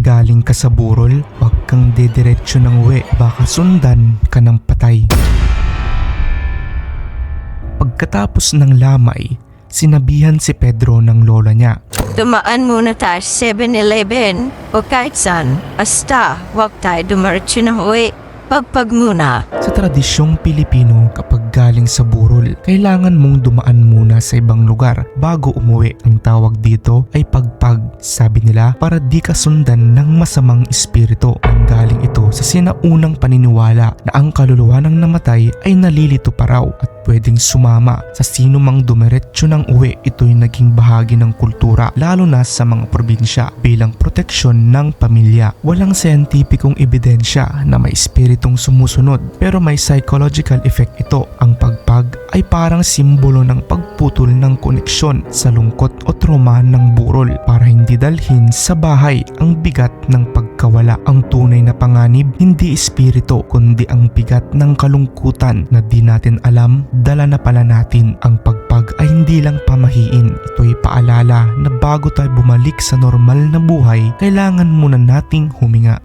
galing ka sa burol, huwag kang dediretso ng uwi, baka sundan ka ng patay. Pagkatapos ng lamay, sinabihan si Pedro ng lola niya. Dumaan muna tayo sa 7-Eleven o kahit saan. Basta, huwag tayo dumiretso ng uwi. Pagpag muna. Sa tradisyong Pilipino, kapag galing sa burol, kailangan mong dumaan muna sa ibang lugar bago umuwi. Ang tawag dito ay pagpag. Sabi nila, para di ka sundan ng masamang espiritu. Ang galing ito sa sinaunang paniniwala na ang kaluluwa ng namatay ay nalilito pa raw at pwedeng sumama sa sino mang dumiretso ng uwi. Ito'y naging bahagi ng kultura, lalo na sa mga probinsya, bilang proteksyon ng pamilya. Walang siyentipikong ebidensya na may espiritong sumusunod, pero may psychological effect ito. Ang pagpag ay parang simbolo ng pagputol ng koneksyon sa lungkot o trauma ng burol para hindi dalhin sa bahay ang bigat ng pagkawala. Ang tunay na panganib, hindi espiritu kundi ang bigat ng kalungkutan na di natin alam, dala na pala natin. Ang pagpag ay hindi lang pamahiin, ito'y paalala na bago tayo bumalik sa normal na buhay, kailangan muna nating huminga.